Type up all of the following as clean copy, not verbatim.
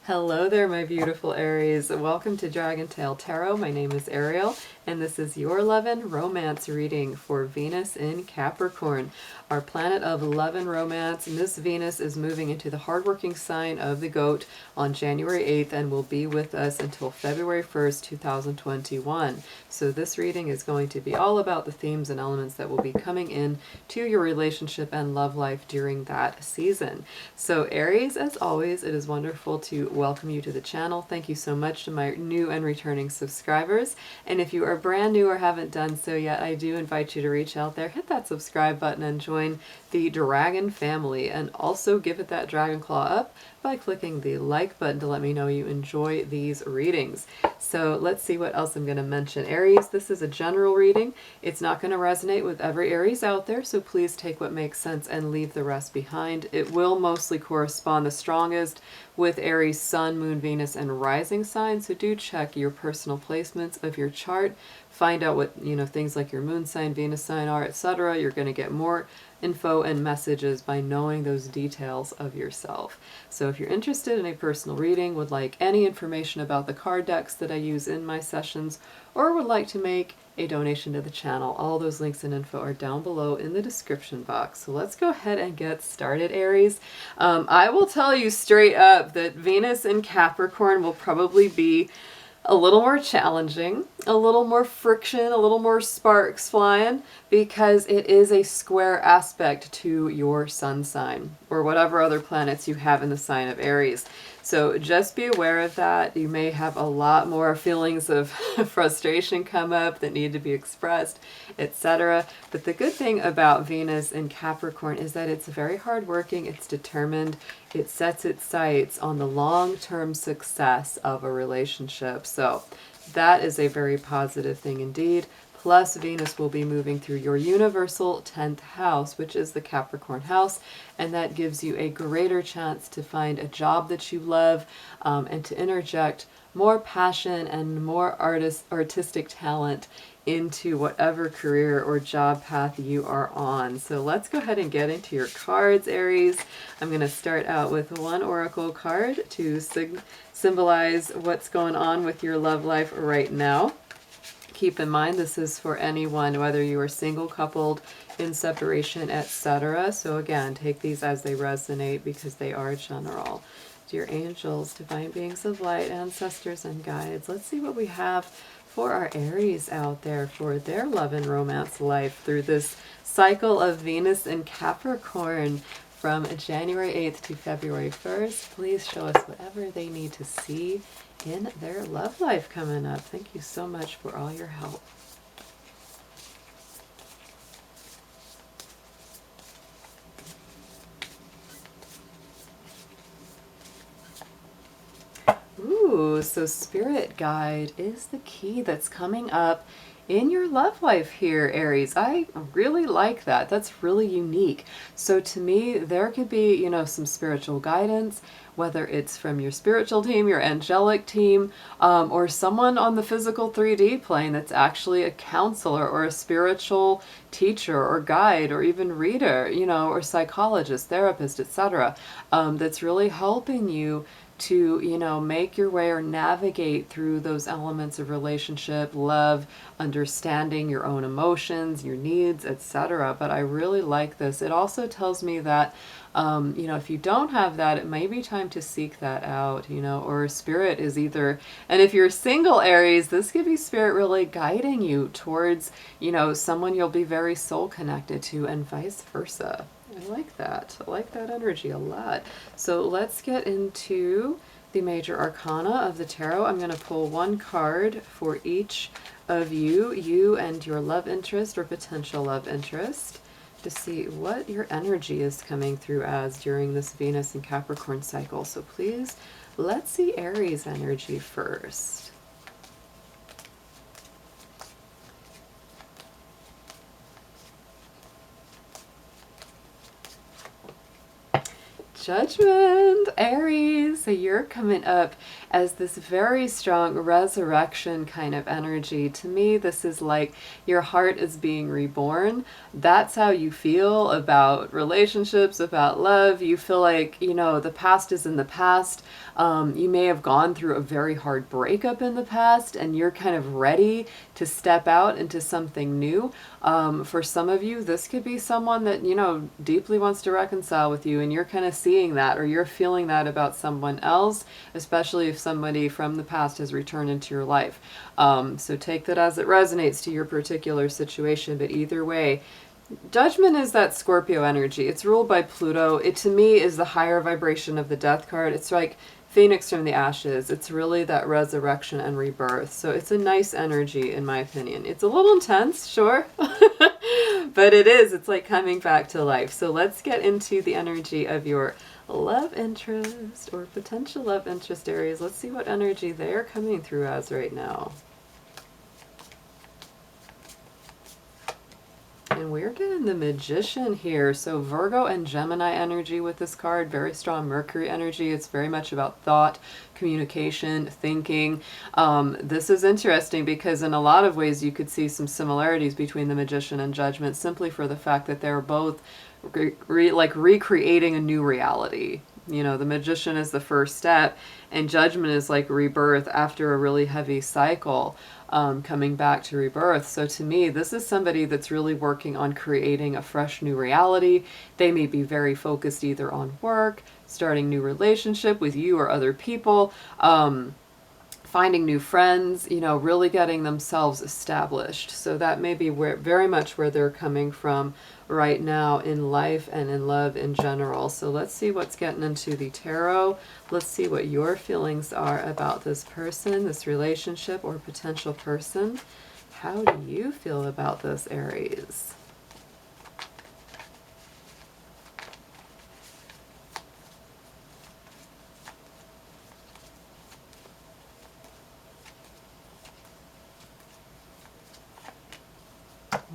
Hello there, my beautiful Aries. Welcome to Dragon Tale Tarot. My name is Ariel, and this is your love and romance reading for Venus in Capricorn, our planet of love and romance. Miss Venus is moving into the hardworking sign of the Goat on January 8th and will be with us until February 1st, 2021. So this reading is going to be all about the themes and elements that will be coming in to your relationship and love life during that season. So Aries, as always, it is wonderful to welcome you to the channel. Thank you so much to my new and returning subscribers. And if you are brand new or haven't done so yet, I do invite you to reach out there, hit that subscribe button, and join the Dragon family. And also give it that dragon claw up by clicking the like button to let me know you enjoy these readings. So let's see what else I'm going to mention. Aries, this is a general reading. It's not going to resonate with every Aries out there, so please take what makes sense and leave the rest behind. It will mostly correspond the strongest with Aries Sun, Moon, Venus, and Rising signs, so do check your personal placements of your chart. Find out what, things like your moon sign, Venus sign are, etc. You're going to get more info and messages by knowing those details of yourself. So if you're interested in a personal reading, would like any information about the card decks that I use in my sessions, or would like to make a donation to the channel, all those links and info are down below in the description box. So let's go ahead and get started, Aries. I will tell you straight up that Venus in Capricorn will probably be a little more challenging, a little more friction, a little more sparks flying, because it is a square aspect to your sun sign or whatever other planets you have in the sign of Aries. So just be aware of that. You may have a lot more feelings of frustration come up that need to be expressed, etc. But the good thing about Venus in Capricorn is that it's very hardworking, it's determined, it sets its sights on the long-term success of a relationship. So that is a very positive thing indeed. Plus, Venus will be moving through your universal 10th house, which is the Capricorn house, and that gives you a greater chance to find a job that you love, and to interject more passion and more artistic talent into whatever career or job path you are on. So let's go ahead and get into your cards, Aries. I'm going to start out with one oracle card to symbolize what's going on with your love life right now. Keep in mind, this is for anyone, whether you are single, coupled, in separation, etc. So again, take these as they resonate because they are general. Dear angels, divine beings of light, ancestors, and guides, let's see what we have for our Aries out there for their love and romance life through this cycle of Venus in Capricorn from January 8th to February 1st. Please show us whatever they need to see in their love life coming up. Thank you so much for all your help. Ooh, so Spirit Guide is the key that's coming up in your love life here, Aries. I really like that. That's really unique. So to me, there could be, some spiritual guidance, whether it's from your spiritual team, your angelic team, or someone on the physical 3D plane that's actually a counselor or a spiritual teacher or guide or even reader, or psychologist, therapist, etc., that's really helping you to, make your way or navigate through those elements of relationship, love, understanding your own emotions, your needs, etc. But I really like this. It also tells me that, if you don't have that, it may be time to seek that out, or Spirit is either, and if you're single, Aries, this could be Spirit really guiding you towards, someone you'll be very soul connected to, and vice versa. I like that. I like that energy a lot. So let's get into the major arcana of the tarot. I'm going to pull one card for each of you and your love interest or potential love interest, to see what your energy is coming through as during this Venus and Capricorn cycle. So please, let's see Aries energy first. Judgment, Aries. So you're coming up as this very strong resurrection kind of energy. To me, this is like your heart is being reborn. That's how you feel about relationships, about love. You feel like, you know, the past is in the past. You may have gone through a very hard breakup in the past and you're kind of ready to step out into something new. For some of you, this could be someone that, you know, deeply wants to reconcile with you, and you're kind of seeing that, or you're feeling that about someone else, especially if somebody from the past has returned into your life. So take that as it resonates to your particular situation, but either way, Judgment is that Scorpio energy. It's ruled by Pluto. It, to me, is the higher vibration of the Death card. It's like Phoenix from the ashes. It's really that resurrection and rebirth. So it's a nice energy, in my opinion. It's a little intense, sure, but it is. It's like coming back to life. So let's get into the energy of your love interest or potential love interest, Aries. Let's see what energy they're coming through as right now. And we're getting the Magician here. So Virgo and Gemini energy with this card. Very strong Mercury energy. It's very much about thought, communication, thinking. This is interesting because in a lot of ways you could see some similarities between the Magician and Judgment, simply for the fact that they're both like recreating a new reality. You know, the Magician is the first step, and Judgment is like rebirth after a really heavy cycle, coming back to rebirth. So to me, this is somebody that's really working on creating a fresh new reality. They may be very focused either on work, starting new relationship with you or other people, finding new friends, you know, really getting themselves established. So that may be where, very much where they're coming from right now in life and in love in general. So let's see what's getting into the tarot. Let's see what your feelings are about this person, this relationship or potential person. How do you feel about this, Aries?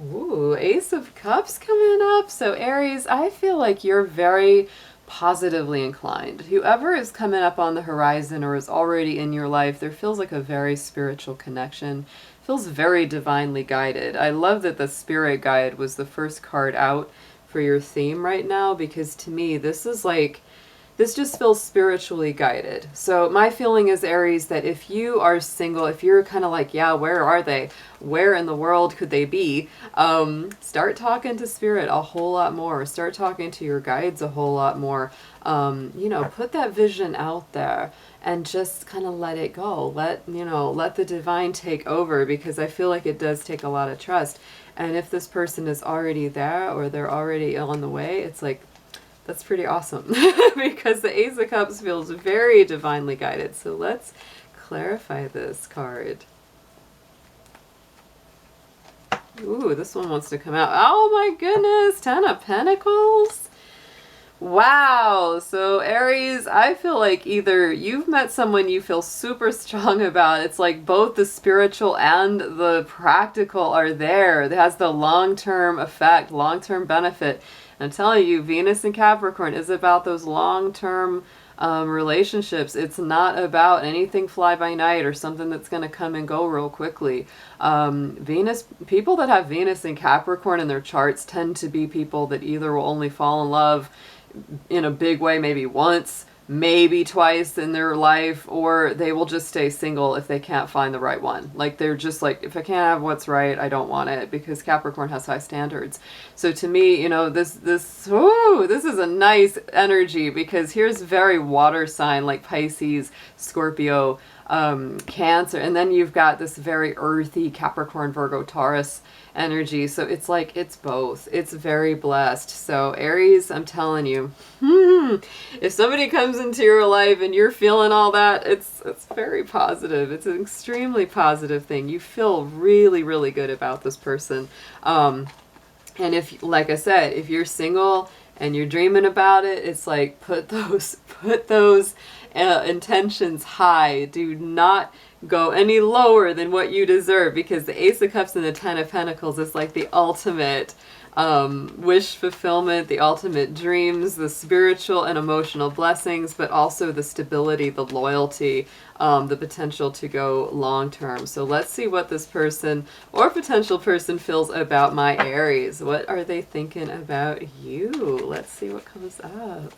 Ooh, Ace of Cups coming up. So Aries, I feel like you're very positively inclined. Whoever is coming up on the horizon or is already in your life, there feels like a very spiritual connection. Feels very divinely guided. I love that the Spirit Guide was the first card out for your theme right now, because to me, this is like, this just feels spiritually guided. So my feeling is, Aries, that if you are single, if you're kind of like, yeah, where are they? Where in the world could they be? Start talking to Spirit a whole lot more. Start talking to your guides a whole lot more. You know, put that vision out there and just kind of let it go. Let the divine take over, because I feel like it does take a lot of trust. And if this person is already there or they're already on the way, it's like, that's pretty awesome because the Ace of Cups feels very divinely guided. So let's clarify this card. Ooh, this one wants to come out. Oh my goodness, Ten of Pentacles. Wow. So Aries, I feel like either you've met someone you feel super strong about. It's like both the spiritual and the practical are there. It has the long-term effect, long-term benefit. I'm telling you, Venus in Capricorn is about those long-term relationships. It's not about anything fly-by-night or something that's going to come and go real quickly. People that have Venus in Capricorn in their charts tend to be people that either will only fall in love in a big way maybe once, maybe twice in their life, or they will just stay single if they can't find the right one. Like, they're just like, if I can't have what's right, I don't want it, because Capricorn has high standards. So to me, you know, this is a nice energy, because here's very water sign like Pisces, Scorpio, Cancer, and then you've got this very earthy Capricorn, Virgo, Taurus energy. So it's like, it's both. It's very blessed. So Aries, I'm telling you, if somebody comes into your life and you're feeling all that, it's very positive. It's an extremely positive thing. You feel really, really good about this person. And if, like I said, if you're single and you're dreaming about it, it's like, put those intentions high. Do not go any lower than what you deserve, because the Ace of Cups and the Ten of Pentacles is like the ultimate wish fulfillment, the ultimate dreams, the spiritual and emotional blessings, but also the stability, the loyalty, the potential to go long term. So let's see what this person or potential person feels about my Aries. What are they thinking about you? Let's see what comes up.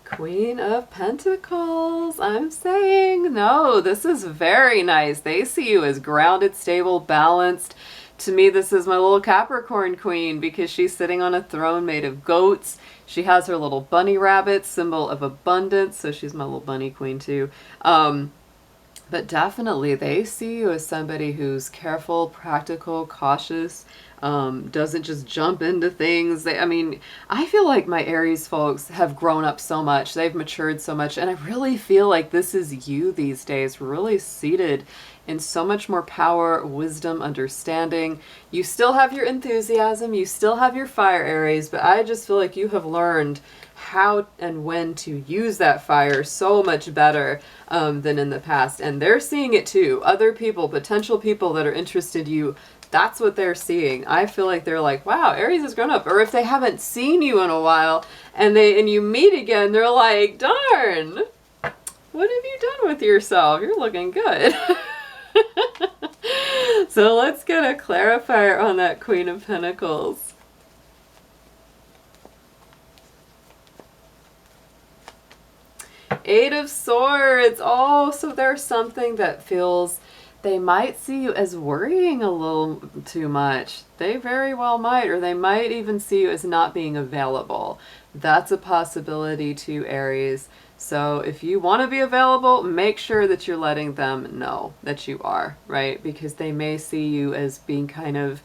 Queen of Pentacles. I'm saying no, this is very nice. They see you as grounded, stable, balanced. To me, this is my little Capricorn queen because she's sitting on a throne made of goats. She has her little bunny rabbit, symbol of abundance. So she's my little bunny queen too. But definitely they see you as somebody who's careful, practical, cautious, doesn't just jump into things. I mean, I feel like my Aries folks have grown up so much. They've matured so much. And I really feel like this is you these days, really seated in so much more power, wisdom, understanding. You still have your enthusiasm. You still have your fire, Aries. But I just feel like you have learned how and when to use that fire so much better than in the past. And they're seeing it too. Other people, potential people that are interested in you, that's what they're seeing. I feel like they're like, wow, Aries has grown up. Or if they haven't seen you in a while and you meet again, they're like, darn, what have you done with yourself? You're looking good. So let's get a clarifier on that Queen of Pentacles. Eight of Swords. Oh, so there's something that feels, they might see you as worrying a little too much. They very well might, or they might even see you as not being available. That's a possibility too, Aries. So if you want to be available, make sure that you're letting them know that you are, right? Because they may see you as being kind of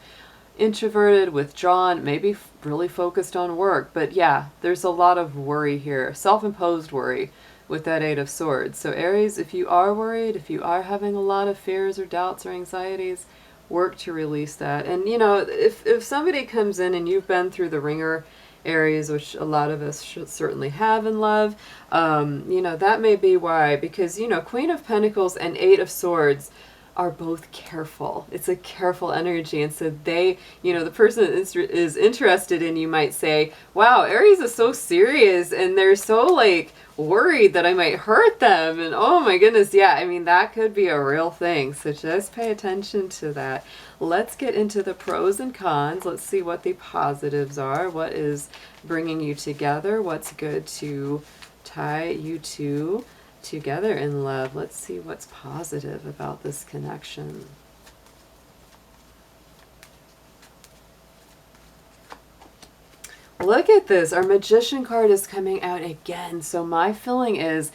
introverted, withdrawn, maybe really focused on work. But yeah, there's a lot of worry here, self-imposed worry with that Eight of Swords. So Aries, if you are worried, if you are having a lot of fears or doubts or anxieties, work to release that. And you know, if somebody comes in and you've been through the ringer, Aries, which a lot of us should certainly have in love, you know, that may be why, because, you know, Queen of Pentacles and Eight of Swords are both careful. It's a careful energy. And so they, you know, the person that is interested in you might say, wow, Aries is so serious and they're so like worried that I might hurt them. And oh my goodness, yeah, I mean, that could be a real thing. So just pay attention to that. Let's get into the pros and cons. Let's see what the positives are. What is bringing you together? What's good to tie you two together in love? Let's see what's positive about this connection. Look at this. Our Magician card is coming out again. So my feeling is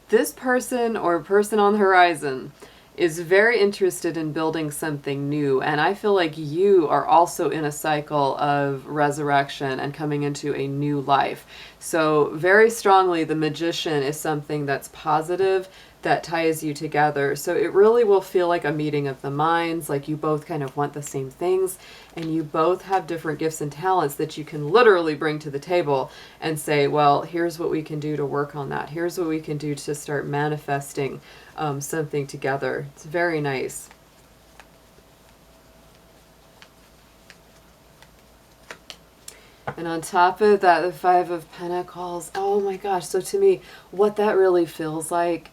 this person or person on the horizon is very interested in building something new. And I feel like you are also in a cycle of resurrection and coming into a new life. So very strongly, the Magician is something that's positive, that ties you together. So it really will feel like a meeting of the minds, like you both kind of want the same things and you both have different gifts and talents that you can literally bring to the table and say, well, here's what we can do to work on that. Here's what we can do to start manifesting something together. It's very nice. And on top of that, the Five of Pentacles. Oh my gosh. So to me, what that really feels like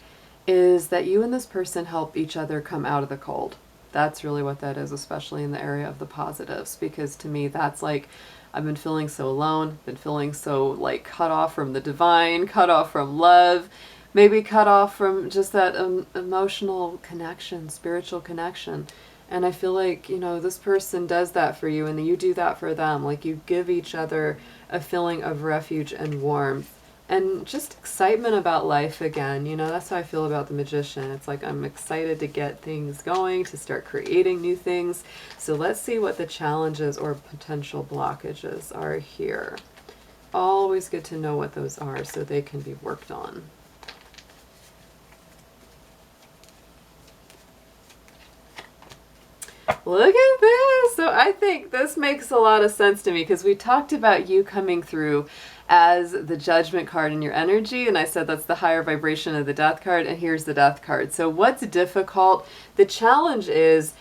is that you and this person help each other come out of the cold. That's really what that is, especially in the area of the positives, because to me, that's like, I've been feeling so alone, been feeling so like cut off from the divine, cut off from love, maybe cut off from just that emotional connection, spiritual connection. And I feel like, you know, this person does that for you and then you do that for them. Like you give each other a feeling of refuge and warmth. And just excitement about life again. You know, that's how I feel about the Magician. It's like I'm excited to get things going, to start creating new things. So let's see what the challenges or potential blockages are here. Always good to know what those are so they can be worked on. Look at this. So I think this makes a lot of sense to me because we talked about you coming through as the Judgment card in your energy, and I said that's the higher vibration of the Death card, and here's the Death card. So what's difficult? The challenge is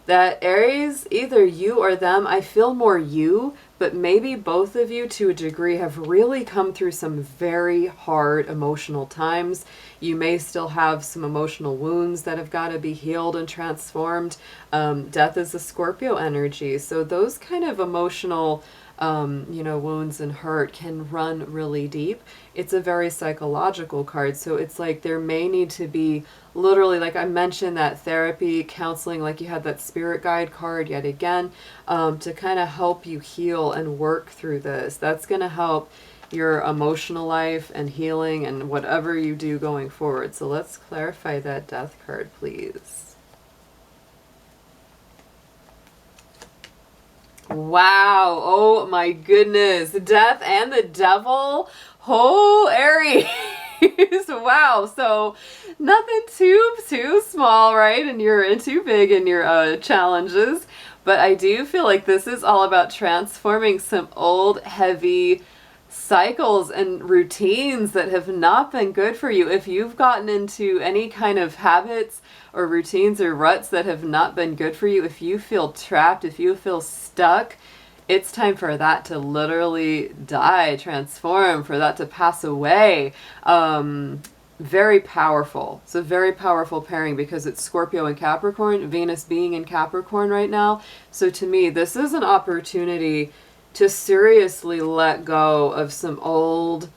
that Aries, either you or them, I feel more you, but maybe both of you to a degree have really come through some very hard emotional times. You may still have some emotional wounds that have got to be healed and transformed. Death is a Scorpio energy, so those kind of emotional wounds and hurt can run really deep. It's a very psychological card, so it's like there may need to be literally, like I mentioned, that therapy, counseling, like you had that spirit guide card yet again, to kind of help you heal and work through this. That's going to help your emotional life and healing and whatever you do going forward. So let's clarify that Death card, please. Wow. Oh my goodness. Death and the Devil. Oh, Aries. Wow. So nothing too small, right? And you're too big in your challenges. But I do feel like this is all about transforming some old, heavy cycles and routines that have not been good for you. If you've gotten into any kind of habits or routines or ruts that have not been good for you, if you feel trapped, if you feel stuck, it's time for that to literally die, transform, for that to pass away. Very powerful. It's a very powerful pairing because it's Scorpio and Capricorn, Venus being in Capricorn right now. So to me, this is an opportunity to seriously let go of some old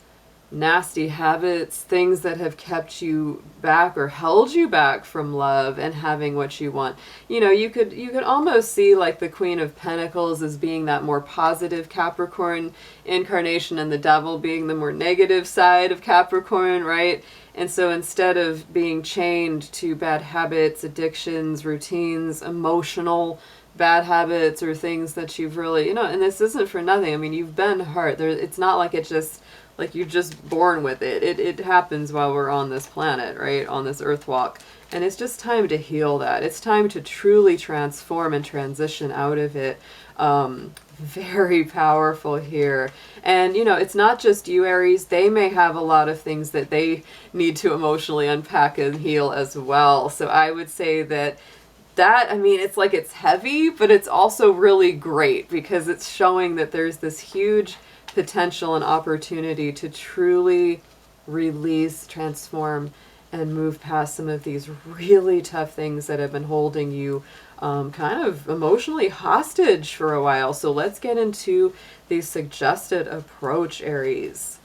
nasty habits, things that have kept you back or held you back from love and having what you want. You know, you could almost see like the Queen of Pentacles as being that more positive Capricorn incarnation and the Devil being the more negative side of Capricorn, right? And so instead of being chained to bad habits, addictions, routines, emotional bad habits or things that you've really, and this isn't for nothing. I mean, you've been hurt. It's not like it's just like you're just born with it. It happens while we're on this planet, right? On this earth walk. And it's just time to heal that. It's time to truly transform and transition out of it. Very powerful here. And, it's not just you, Aries. They may have a lot of things that they need to emotionally unpack and heal as well. So I would say that, it's like it's heavy, but it's also really great because it's showing that there's this huge potential and opportunity to truly release, transform, and move past some of these really tough things that have been holding you kind of emotionally hostage for a while. So let's get into the suggested approach, Aries.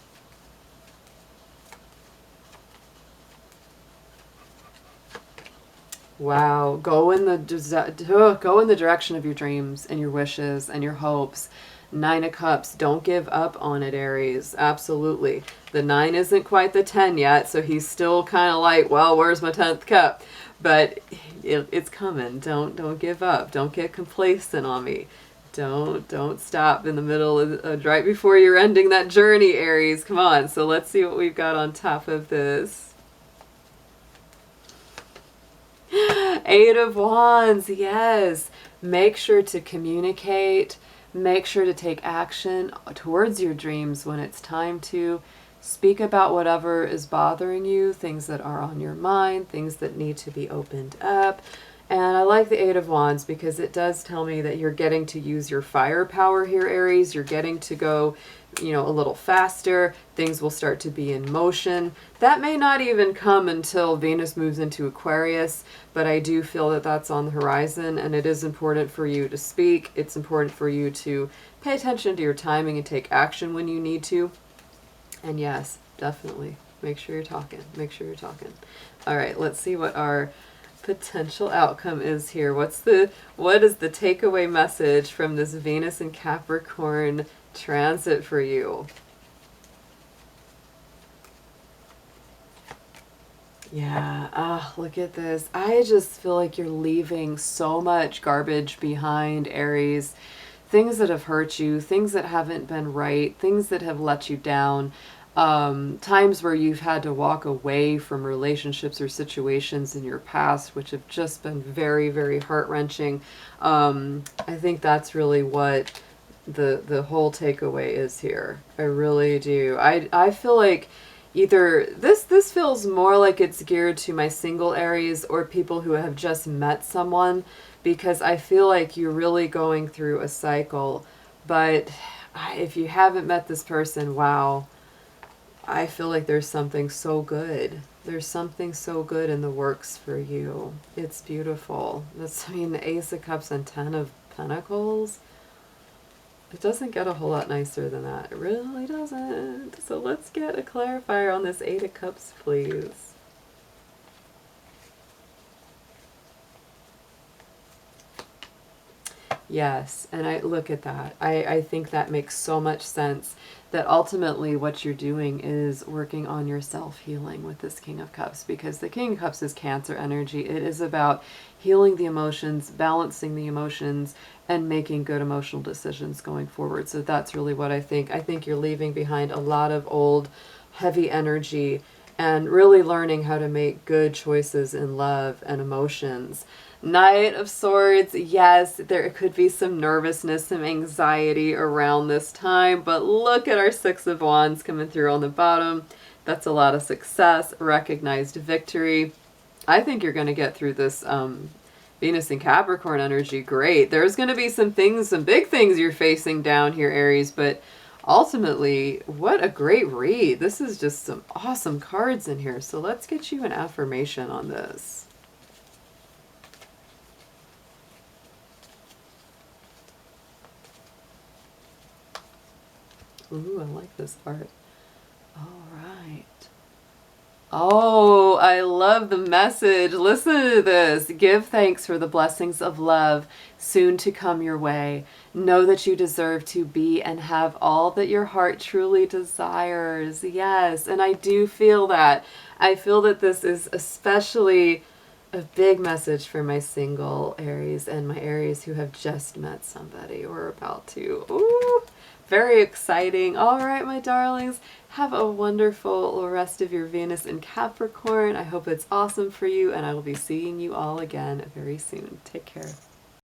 Wow, go in the direction of your dreams and your wishes and your hopes. 9 of Cups, don't give up on it, Aries. Absolutely. The 9 isn't quite the 10 yet, so he's still kind of like, well, where's my 10th cup? But it's coming. Don't give up. Don't get complacent on me. Don't stop in the middle of right before you're ending that journey, Aries. Come on. So let's see what we've got on top of this. 8 of Wands, yes. Make sure to communicate. Make sure to take action towards your dreams when it's time to. Speak about whatever is bothering you, things that are on your mind, things that need to be opened up. And I like the 8 of Wands because it does tell me that you're getting to use your firepower here, Aries. You're getting to go, a little faster. Things will start to be in motion. That may not even come until Venus moves into Aquarius, but I do feel that that's on the horizon, and it is important for you to speak. It's important for you to pay attention to your timing and take action when you need to. And yes, definitely, make sure you're talking. Make sure you're talking. All right, let's see what our potential outcome is here. What is the takeaway message from this Venus and Capricorn transit for you? Yeah, look at this. I just feel like you're leaving so much garbage behind, Aries. Things that have hurt you, things that haven't been right, things that have let you down. times where you've had to walk away from relationships or situations in your past, which have just been very, very heart-wrenching. I think that's really what the whole takeaway is here. I really do. I feel like either this feels more like it's geared to my single Aries or people who have just met someone, because I feel like you're really going through a cycle. But if you haven't met this person, wow, I feel like there's something so good. There's something so good in the works for you. It's beautiful. That's, I mean, the Ace of Cups and Ten of Pentacles. It doesn't get a whole lot nicer than that. It really doesn't. So let's get a clarifier on this Eight of Cups, please. Yes, and I look at that. I think that makes so much sense, that ultimately what you're doing is working on your self-healing with this King of Cups, because the King of Cups is Cancer energy. It is about healing the emotions, balancing the emotions, and making good emotional decisions going forward. So that's really what I think. I think you're leaving behind a lot of old, heavy energy and really learning how to make good choices in love and emotions. Knight of Swords, yes, there could be some nervousness, some anxiety around this time, but look at our Six of Wands coming through on the bottom. That's a lot of success, recognized victory. I think you're going to get through this Venus and Capricorn energy great. There's going to be some things, some big things you're facing down here, Aries, but ultimately, what a great read. This is just some awesome cards in here. So let's get you an affirmation on this. Ooh, I like this part. All right. Oh, I love the message. Listen to this. Give thanks for the blessings of love soon to come your way. Know that you deserve to be and have all that your heart truly desires. Yes, and I do feel that. I feel that this is especially a big message for my single Aries and my Aries who have just met somebody or are about to. Ooh, very exciting. All right, my darlings, have a wonderful rest of your Venus in Capricorn. I hope it's awesome for you, and I will be seeing you all again very soon. Take care.